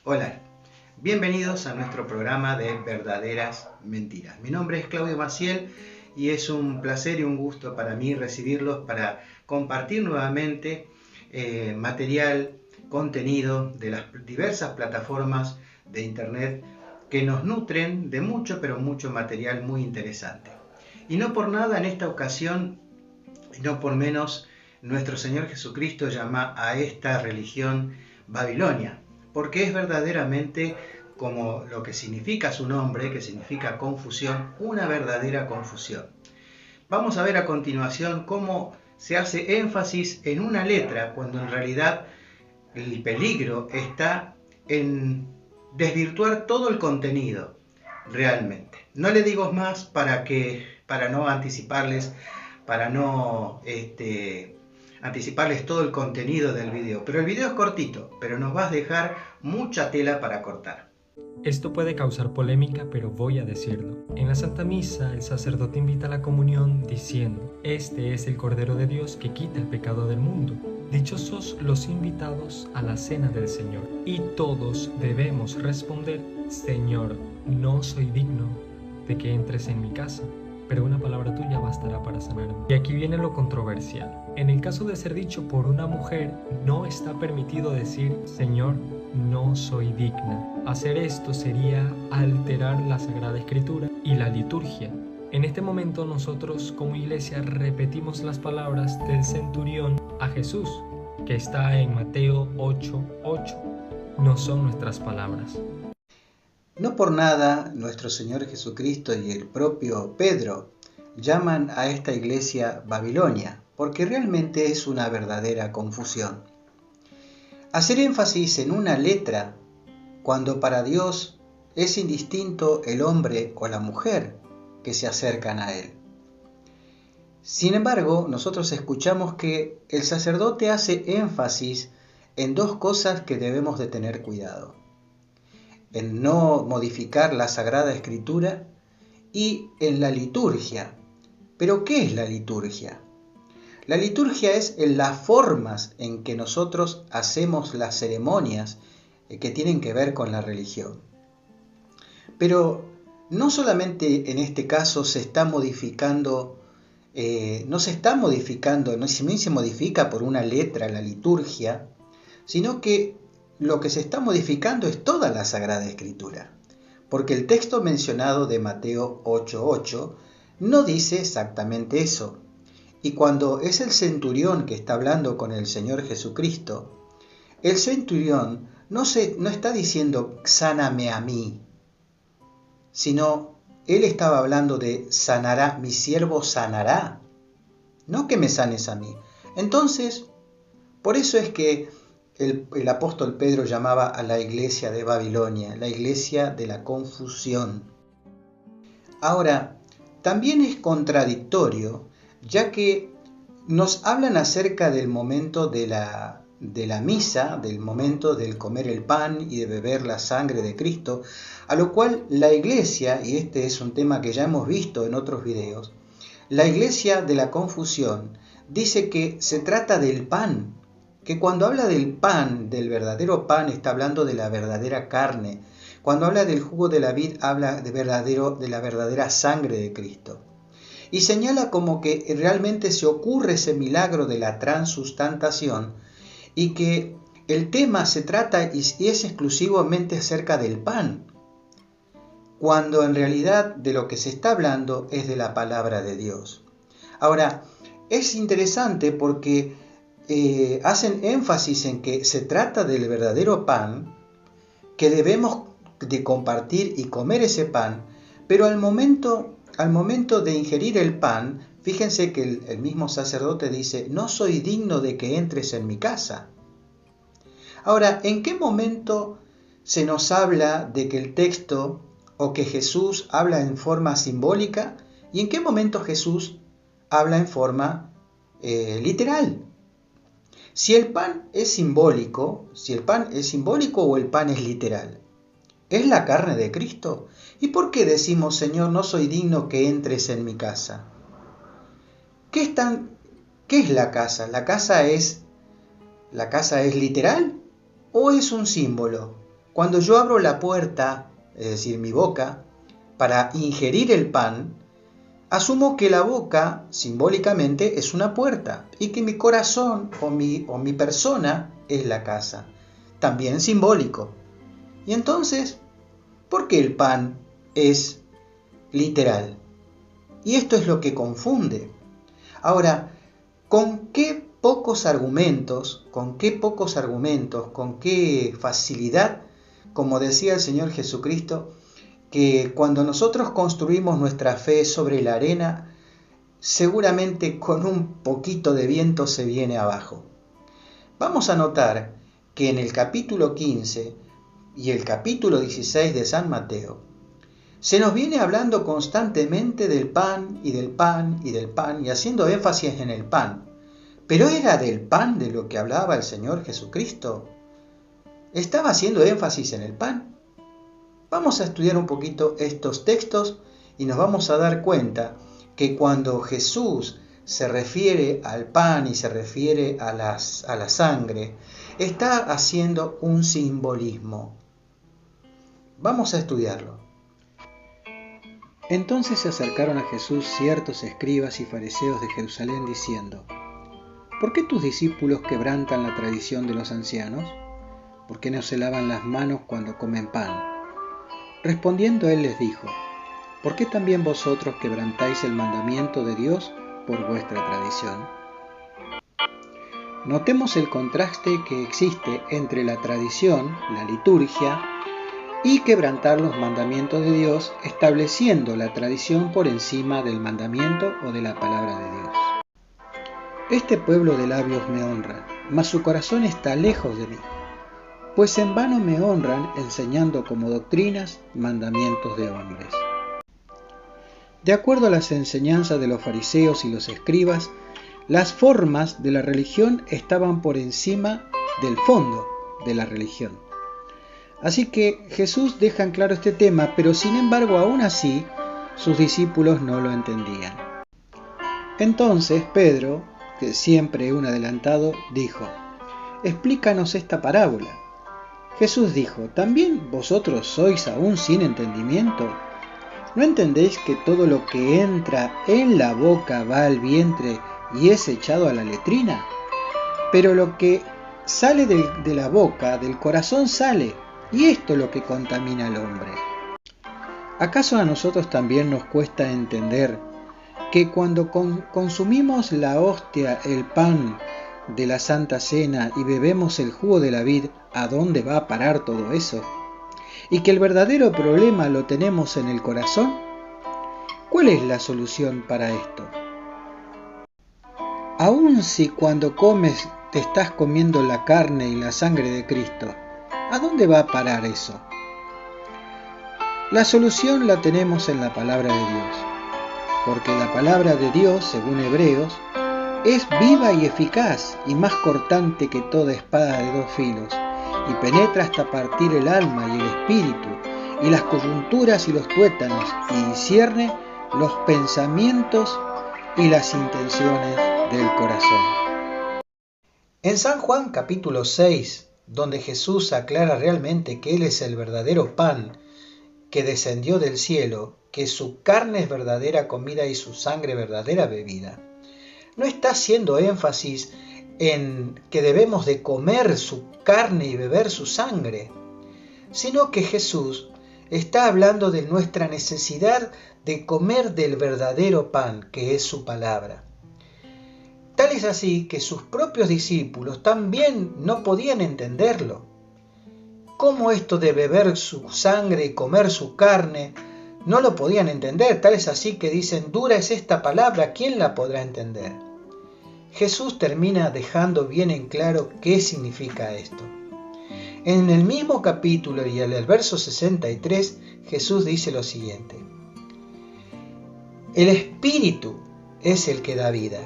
Hola, bienvenidos a nuestro programa de Verdaderas Mentiras. Mi nombre es Claudio Maciel y es un placer y un gusto para mí recibirlos para compartir nuevamente material, contenido de las diversas plataformas de internet que nos nutren de mucho, pero mucho material muy interesante. Y no por nada en esta ocasión, y no por menos, nuestro Señor Jesucristo llama a esta religión Babilonia, porque es verdaderamente, como lo que significa su nombre, que significa confusión, una verdadera confusión. Vamos a ver a continuación cómo se hace énfasis en una letra cuando en realidad el peligro está en desvirtuar todo el contenido realmente. No le digo más para no anticiparles, para no anticiparles todo el contenido del video. Pero el video es cortito, pero nos va a dejar mucha tela para cortar. Esto puede causar polémica, pero voy a decirlo. En la Santa Misa, el sacerdote invita a la comunión diciendo: "Este es el Cordero de Dios que quita el pecado del mundo". Dichosos los invitados a la cena del Señor. Y todos debemos responder: "Señor, no soy digno de que entres en mi casa, pero una palabra tuya bastará para sanarme". Y aquí viene lo controversial. En el caso de ser dicho por una mujer, no está permitido decir: "Señor, no soy digna". Hacer esto sería alterar la Sagrada Escritura y la liturgia. En este momento nosotros como iglesia repetimos las palabras del centurión a Jesús, que está en Mateo 8:8. No son nuestras palabras. No por nada nuestro Señor Jesucristo y el propio Pedro llaman a esta iglesia Babilonia, porque realmente es una verdadera confusión. Hacer énfasis en una letra, cuando para Dios es indistinto el hombre o la mujer que se acercan a Él. Sin embargo, nosotros escuchamos que el sacerdote hace énfasis en dos cosas que debemos de tener cuidado: en no modificar la Sagrada Escritura y en la liturgia. ¿Pero qué es la liturgia? La liturgia es las formas en que nosotros hacemos las ceremonias que tienen que ver con la religión. Pero no solamente en este caso se está modificando, no se modifica por una letra la liturgia, sino que lo que se está modificando es toda la Sagrada Escritura. Porque el texto mencionado de Mateo 8:8 no dice exactamente eso. Y cuando es el centurión que está hablando con el Señor Jesucristo, el centurión no está diciendo sáname a mí, sino él estaba hablando de sanará, mi siervo sanará, no que me sanes a mí. Entonces, por eso es que el apóstol Pedro llamaba a la iglesia de Babilonia, la iglesia de la confusión. Ahora, también es contradictorio, ya que nos hablan acerca del momento de la misa, del momento del comer el pan y de beber la sangre de Cristo, a lo cual la iglesia, y este es un tema que ya hemos visto en otros videos, la iglesia de la confusión dice que se trata del pan, que cuando habla del pan, del verdadero pan, está hablando de la verdadera carne. Cuando habla del jugo de la vid, habla de la verdadera sangre de Cristo. Y señala como que realmente se ocurre ese milagro de la transustantación y que el tema se trata y es exclusivamente acerca del pan, cuando en realidad de lo que se está hablando es de la palabra de Dios. Ahora, es interesante porque hacen énfasis en que se trata del verdadero pan, que debemos de compartir y comer ese pan, pero al momento de ingerir el pan, fíjense que el mismo sacerdote dice: "No soy digno de que entres en mi casa". Ahora, ¿en qué momento se nos habla de que el texto o que Jesús habla en forma simbólica y en qué momento Jesús habla en forma literal? Si el pan es simbólico o el pan es literal, ¿es la carne de Cristo? ¿Y por qué decimos: "Señor, no soy digno que entres en mi casa"? ¿Qué es la casa? ¿La casa es literal o es un símbolo? Cuando yo abro la puerta, es decir, mi boca, para ingerir el pan, asumo que la boca, simbólicamente, es una puerta y que mi corazón o mi persona es la casa, también simbólico. Y entonces, ¿por qué el pan es literal? Y esto es lo que confunde. Ahora, ¿con qué pocos argumentos, con qué facilidad, como decía el Señor Jesucristo, que cuando nosotros construimos nuestra fe sobre la arena, seguramente con un poquito de viento se viene abajo? Vamos a notar que en el capítulo 15 y el capítulo 16 de San Mateo, se nos viene hablando constantemente del pan y del pan y del pan y haciendo énfasis en el pan. ¿Pero era del pan de lo que hablaba el Señor Jesucristo? ¿Estaba haciendo énfasis en el pan? Vamos a estudiar un poquito estos textos y nos vamos a dar cuenta que cuando Jesús se refiere al pan y se refiere a la sangre, está haciendo un simbolismo. Vamos a estudiarlo. Entonces se acercaron a Jesús ciertos escribas y fariseos de Jerusalén diciendo: ¿Por qué tus discípulos quebrantan la tradición de los ancianos? ¿Por qué no se lavan las manos cuando comen pan? Respondiendo él les dijo: ¿Por qué también vosotros quebrantáis el mandamiento de Dios por vuestra tradición? Notemos el contraste que existe entre la tradición, la liturgia, y quebrantar los mandamientos de Dios, estableciendo la tradición por encima del mandamiento o de la palabra de Dios. Este pueblo de labios me honra, mas su corazón está lejos de mí, pues en vano me honran enseñando como doctrinas mandamientos de hombres. De acuerdo a las enseñanzas de los fariseos y los escribas, las formas de la religión estaban por encima del fondo de la religión. Así que Jesús deja en claro este tema, pero sin embargo aún así sus discípulos no lo entendían. Entonces Pedro, que siempre un adelantado, dijo: explícanos esta parábola. Jesús dijo: ¿también vosotros sois aún sin entendimiento? ¿No entendéis que todo lo que entra en la boca va al vientre y es echado a la letrina? Pero lo que sale de la boca, del corazón sale, y esto es lo que contamina al hombre. ¿Acaso a nosotros también nos cuesta entender que cuando consumimos la hostia, el pan de la Santa Cena y bebemos el jugo de la vid, ¿a dónde va a parar todo eso? ¿Y que el verdadero problema lo tenemos en el corazón? ¿Cuál es la solución para esto? Aun si cuando comes te estás comiendo la carne y la sangre de Cristo, ¿a dónde va a parar eso? La solución la tenemos en la palabra de Dios, porque la palabra de Dios, según Hebreos, es viva y eficaz y más cortante que toda espada de dos filos, y penetra hasta partir el alma y el espíritu, y las coyunturas y los tuétanos, y discierne los pensamientos y las intenciones del corazón. En San Juan capítulo 6, donde Jesús aclara realmente que Él es el verdadero pan que descendió del cielo, que su carne es verdadera comida y su sangre verdadera bebida, no está haciendo énfasis en que debemos de comer su carne y beber su sangre, sino que Jesús está hablando de nuestra necesidad de comer del verdadero pan, que es su palabra. Tal es así que sus propios discípulos también no podían entenderlo. ¿Cómo esto de beber su sangre y comer su carne? No lo podían entender. Tal es así que dicen: dura es esta palabra, ¿quién la podrá entender? Jesús termina dejando bien en claro qué significa esto. En el mismo capítulo y en el verso 63, Jesús dice lo siguiente: el espíritu es el que da vida.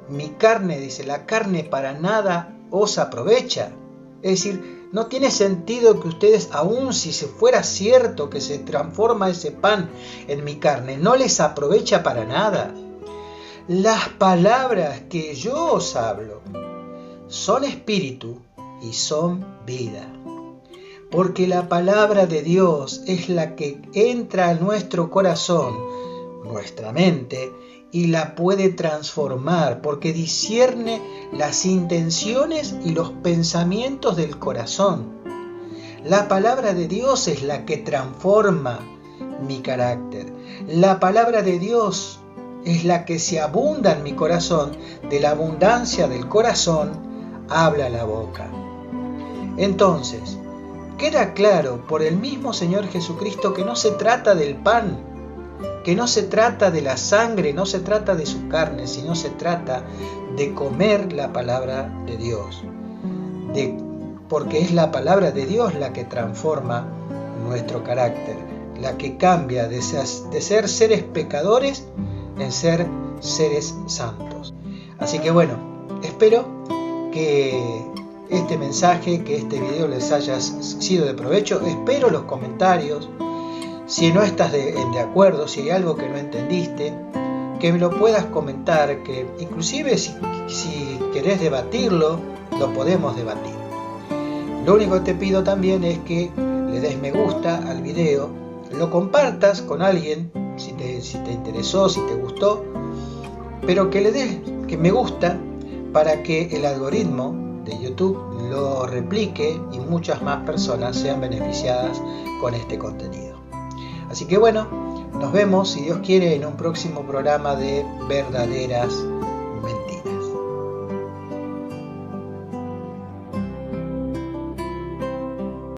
Mi carne, dice, la carne para nada os aprovecha. Es decir, no tiene sentido que ustedes, aun si se fuera cierto que se transforma ese pan en mi carne, no les aprovecha para nada. Las palabras que yo os hablo son espíritu y son vida. porque la palabra de Dios es la que entra a nuestro corazón, nuestra mente, y la puede transformar, porque discierne las intenciones y los pensamientos del corazón. La palabra de Dios es la que transforma mi carácter. La palabra de Dios es la que se abunda en mi corazón. De la abundancia del corazón habla la boca. Entonces, queda claro por el mismo Señor Jesucristo que no se trata del pan, que no se trata de la sangre, no se trata de su carne, sino se trata de comer la palabra de Dios. Porque es la palabra de Dios la que transforma nuestro carácter, la que cambia de ser seres pecadores en ser seres santos. Así que bueno, espero que este mensaje, que este video les haya sido de provecho. Espero los comentarios. Si no estás de acuerdo, si hay algo que no entendiste, que me lo puedas comentar, que inclusive si querés debatirlo, lo podemos debatir. Lo único que te pido también es que le des me gusta al video, lo compartas con alguien, si te interesó, si te gustó, pero que le des que me gusta para que el algoritmo de YouTube lo replique y muchas más personas sean beneficiadas con este contenido. Así que bueno, nos vemos, si Dios quiere, en un próximo programa de Verdaderas